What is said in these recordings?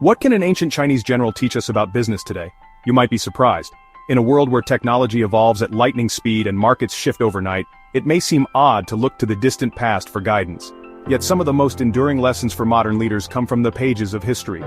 What can an ancient Chinese general teach us about business today? You might be surprised. In a world where technology evolves at lightning speed and markets shift overnight, it may seem odd to look to the distant past for guidance. Yet some of the most enduring lessons for modern leaders come from the pages of history.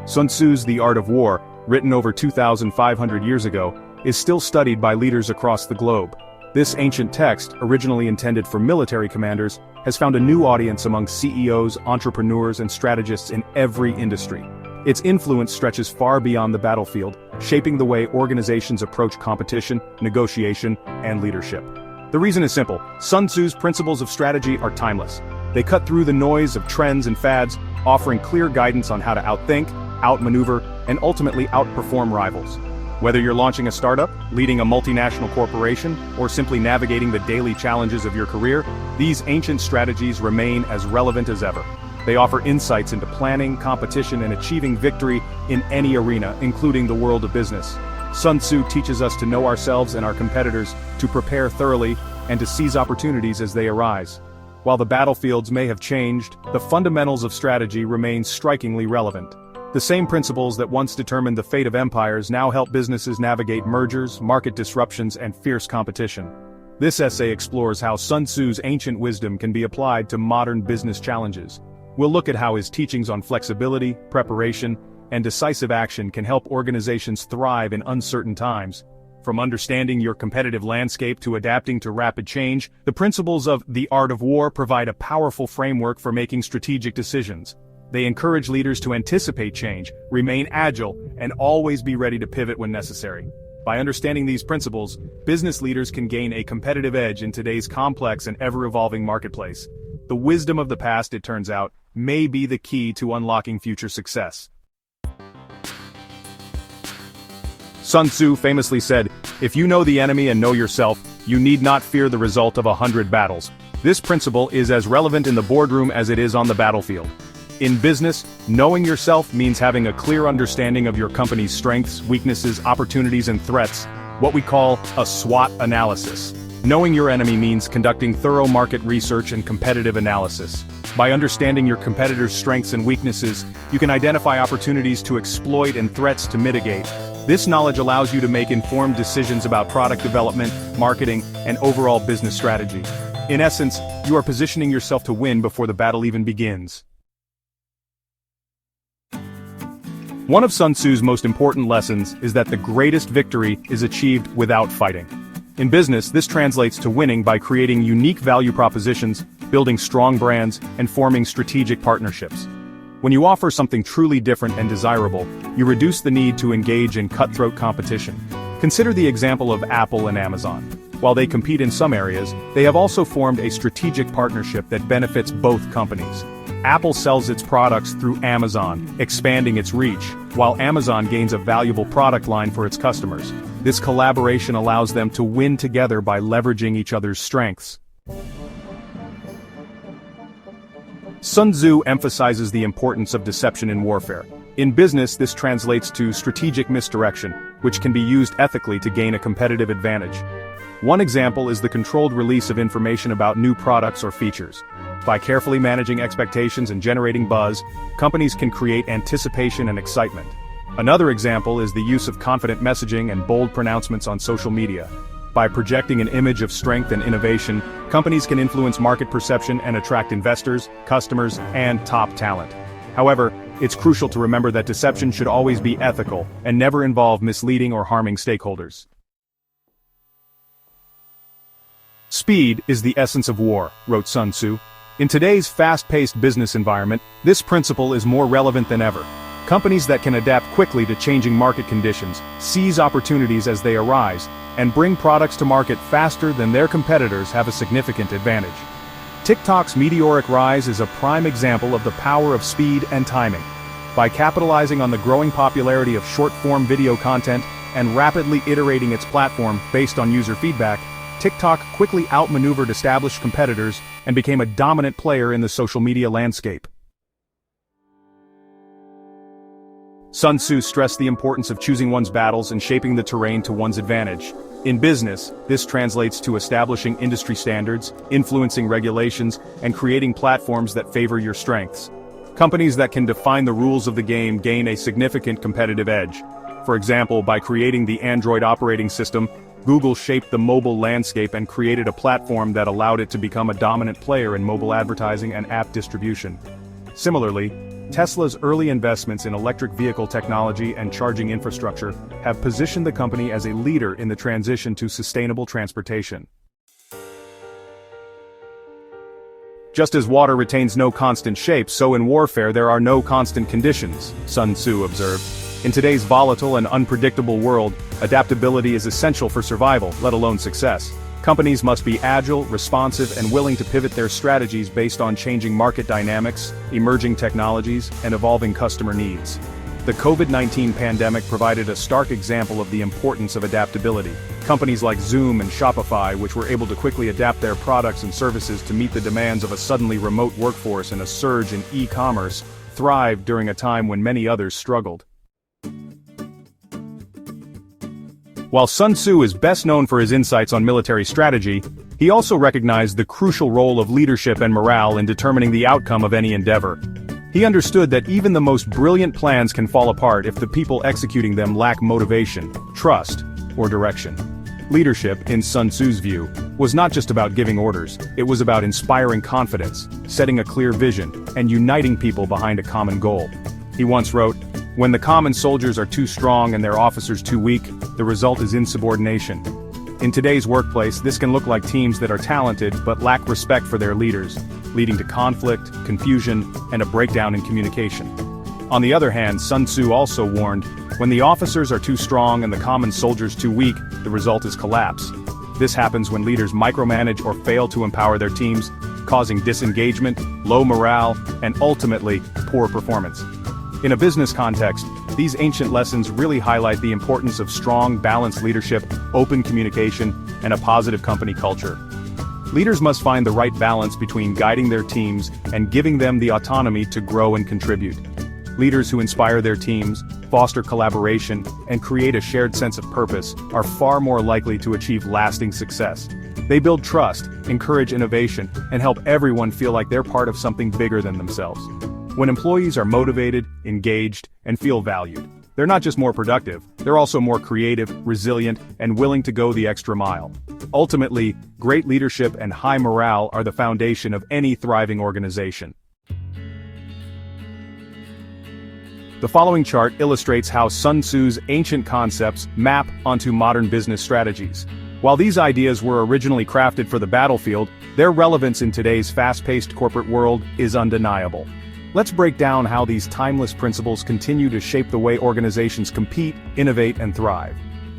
Sun Tzu's The Art of War, written over 2,500 years ago, is still studied by leaders across the globe. This ancient text, originally intended for military commanders, has found a new audience among CEOs, entrepreneurs, and strategists in every industry. Its influence stretches far beyond the battlefield, shaping the way organizations approach competition, negotiation, and leadership. The reason is simple: Sun Tzu's principles of strategy are timeless. They cut through the noise of trends and fads, offering clear guidance on how to outthink, outmaneuver, and ultimately outperform rivals. Whether you're launching a startup, leading a multinational corporation, or simply navigating the daily challenges of your career, these ancient strategies remain as relevant as ever. They offer insights into planning, competition, and achieving victory in any arena, including the world of business. Sun Tzu teaches us to know ourselves and our competitors, to prepare thoroughly, and to seize opportunities as they arise. While the battlefields may have changed, the fundamentals of strategy remain strikingly relevant. The same principles that once determined the fate of empires now help businesses navigate mergers, market disruptions, and fierce competition. This essay explores how Sun Tzu's ancient wisdom can be applied to modern business challenges. We'll look at how his teachings on flexibility, preparation, and decisive action can help organizations thrive in uncertain times. From understanding your competitive landscape to adapting to rapid change, the principles of The Art of War provide a powerful framework for making strategic decisions. They encourage leaders to anticipate change, remain agile, and always be ready to pivot when necessary. By understanding these principles, business leaders can gain a competitive edge in today's complex and ever-evolving marketplace. The wisdom of the past, it turns out, may be the key to unlocking future success. Sun Tzu famously said, "If you know the enemy and know yourself, you need not fear the result of 100 battles." This principle is as relevant in the boardroom as it is on the battlefield. In business, knowing yourself means having a clear understanding of your company's strengths, weaknesses, opportunities, and threats, what we call a SWOT analysis. Knowing your enemy means conducting thorough market research and competitive analysis. By understanding your competitors' strengths and weaknesses, you can identify opportunities to exploit and threats to mitigate. This knowledge allows you to make informed decisions about product development, marketing, and overall business strategy. In essence, you are positioning yourself to win before the battle even begins. One of Sun Tzu's most important lessons is that the greatest victory is achieved without fighting. In business, this translates to winning by creating unique value propositions, building strong brands, and forming strategic partnerships. When you offer something truly different and desirable, you reduce the need to engage in cutthroat competition. Consider the example of Apple and Amazon. While they compete in some areas, they have also formed a strategic partnership that benefits both companies. Apple sells its products through Amazon, expanding its reach, while Amazon gains a valuable product line for its customers. This collaboration allows them to win together by leveraging each other's strengths. Sun Tzu emphasizes the importance of deception in warfare. In business, this translates to strategic misdirection, which can be used ethically to gain a competitive advantage. One example is the controlled release of information about new products or features. By carefully managing expectations and generating buzz, companies can create anticipation and excitement. Another example is the use of confident messaging and bold pronouncements on social media. By projecting an image of strength and innovation, companies can influence market perception and attract investors, customers, and top talent. However, it's crucial to remember that deception should always be ethical and never involve misleading or harming stakeholders. Speed is the essence of war, wrote Sun Tzu. In today's fast-paced business environment, this principle is more relevant than ever. Companies that can adapt quickly to changing market conditions, seize opportunities as they arise, and bring products to market faster than their competitors have a significant advantage. TikTok's meteoric rise is a prime example of the power of speed and timing. By capitalizing on the growing popularity of short-form video content and rapidly iterating its platform based on user feedback, TikTok quickly outmaneuvered established competitors and became a dominant player in the social media landscape. Sun Tzu stressed the importance of choosing one's battles and shaping the terrain to one's advantage. In business, this translates to establishing industry standards, influencing regulations, and creating platforms that favor your strengths. Companies that can define the rules of the game gain a significant competitive edge. For example, by creating the Android operating system, Google shaped the mobile landscape and created a platform that allowed it to become a dominant player in mobile advertising and app distribution. Similarly, Tesla's early investments in electric vehicle technology and charging infrastructure have positioned the company as a leader in the transition to sustainable transportation. Just as water retains no constant shape, so in warfare there are no constant conditions, Sun Tzu observed. In today's volatile and unpredictable world, adaptability is essential for survival, let alone success. Companies must be agile, responsive, and willing to pivot their strategies based on changing market dynamics, emerging technologies, and evolving customer needs. The COVID-19 pandemic provided a stark example of the importance of adaptability. Companies like Zoom and Shopify, which were able to quickly adapt their products and services to meet the demands of a suddenly remote workforce and a surge in e-commerce, thrived during a time when many others struggled. While Sun Tzu is best known for his insights on military strategy, he also recognized the crucial role of leadership and morale in determining the outcome of any endeavor. He understood that even the most brilliant plans can fall apart if the people executing them lack motivation, trust, or direction. Leadership, in Sun Tzu's view, was not just about giving orders, it was about inspiring confidence, setting a clear vision, and uniting people behind a common goal. He once wrote, "When the common soldiers are too strong and their officers too weak, the result is insubordination." In today's workplace, this can look like teams that are talented but lack respect for their leaders, leading to conflict, confusion, and a breakdown in communication. On the other hand, Sun Tzu also warned, when the officers are too strong and the common soldiers too weak, the result is collapse. This happens when leaders micromanage or fail to empower their teams, causing disengagement, low morale, and ultimately, poor performance. In a business context, these ancient lessons really highlight the importance of strong, balanced leadership, open communication, and a positive company culture. Leaders must find the right balance between guiding their teams and giving them the autonomy to grow and contribute. Leaders who inspire their teams, foster collaboration, and create a shared sense of purpose are far more likely to achieve lasting success. They build trust, encourage innovation, and help everyone feel like they're part of something bigger than themselves. When employees are motivated, engaged, and feel valued, they're not just more productive, they're also more creative, resilient, and willing to go the extra mile. Ultimately, great leadership and high morale are the foundation of any thriving organization. The following chart illustrates how Sun Tzu's ancient concepts map onto modern business strategies. While these ideas were originally crafted for the battlefield, their relevance in today's fast-paced corporate world is undeniable. Let's break down how these timeless principles continue to shape the way organizations compete, innovate, and thrive.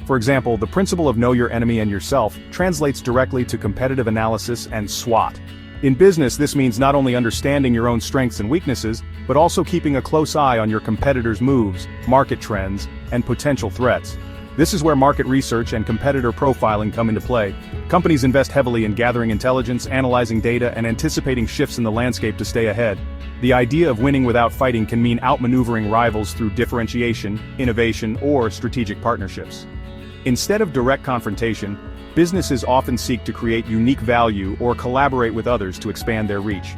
For example, the principle of know your enemy and yourself translates directly to competitive analysis and SWOT. In business, this means not only understanding your own strengths and weaknesses, but also keeping a close eye on your competitors' moves, market trends, and potential threats. This is where market research and competitor profiling come into play. Companies invest heavily in gathering intelligence, analyzing data, and anticipating shifts in the landscape to stay ahead. The idea of winning without fighting can mean outmaneuvering rivals through differentiation, innovation, or strategic partnerships. Instead of direct confrontation, businesses often seek to create unique value or collaborate with others to expand their reach.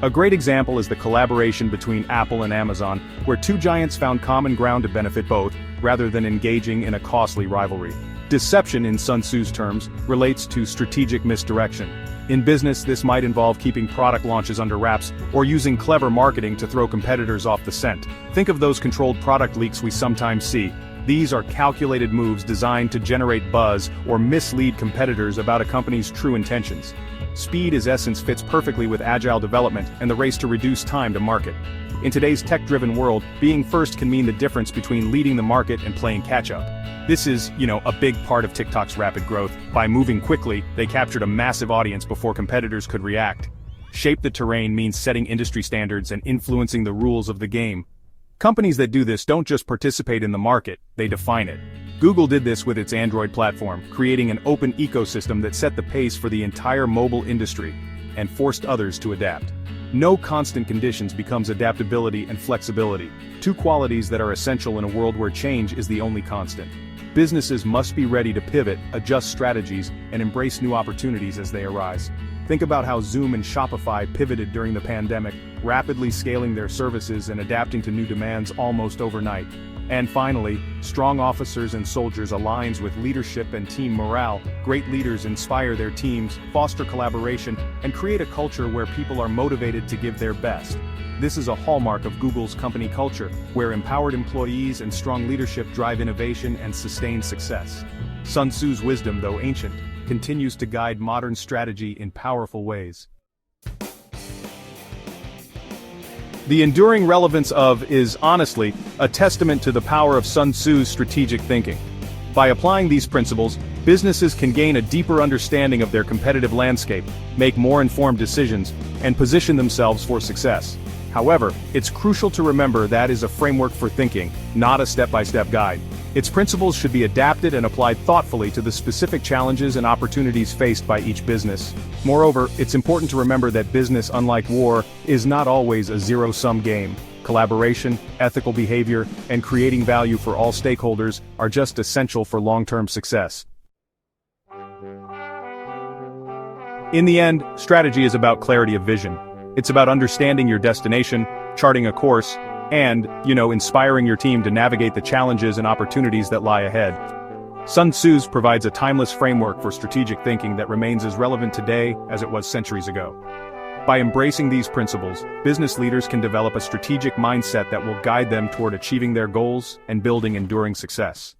A great example is the collaboration between Apple and Amazon, where two giants found common ground to benefit both, rather than engaging in a costly rivalry. Deception, in Sun Tzu's terms, relates to strategic misdirection. In business, this might involve keeping product launches under wraps, or using clever marketing to throw competitors off the scent. Think of those controlled product leaks we sometimes see. These are calculated moves designed to generate buzz or mislead competitors about a company's true intentions. Speed as essence fits perfectly with agile development and the race to reduce time to market. In today's tech-driven world, being first can mean the difference between leading the market and playing catch-up. This is, a big part of TikTok's rapid growth. By moving quickly, they captured a massive audience before competitors could react. Shape the terrain means setting industry standards and influencing the rules of the game. Companies that do this don't just participate in the market, they define it. Google did this with its Android platform, creating an open ecosystem that set the pace for the entire mobile industry, and forced others to adapt. No constant conditions becomes adaptability and flexibility, two qualities that are essential in a world where change is the only constant. Businesses must be ready to pivot, adjust strategies, and embrace new opportunities as they arise. Think about how Zoom and Shopify pivoted during the pandemic, rapidly scaling their services and adapting to new demands almost overnight. And finally, strong officers and soldiers aligns with leadership and team morale. Great leaders inspire their teams, foster collaboration, and create a culture where people are motivated to give their best. This is a hallmark of Google's company culture, where empowered employees and strong leadership drive innovation and sustain success. Sun Tzu's wisdom, though ancient, continues to guide modern strategy in powerful ways. The enduring relevance of is, honestly, a testament to the power of Sun Tzu's strategic thinking. By applying these principles, businesses can gain a deeper understanding of their competitive landscape, make more informed decisions, and position themselves for success. However, it's crucial to remember that is a framework for thinking, not a step-by-step guide. Its principles should be adapted and applied thoughtfully to the specific challenges and opportunities faced by each business. Moreover, it's important to remember that business, unlike war, is not always a zero-sum game. Collaboration, ethical behavior, and creating value for all stakeholders are just essential for long-term success. In the end, strategy is about clarity of vision. It's about understanding your destination, charting a course, and, inspiring your team to navigate the challenges and opportunities that lie ahead. Sun Tzu provides a timeless framework for strategic thinking that remains as relevant today as it was centuries ago. By embracing these principles, business leaders can develop a strategic mindset that will guide them toward achieving their goals and building enduring success.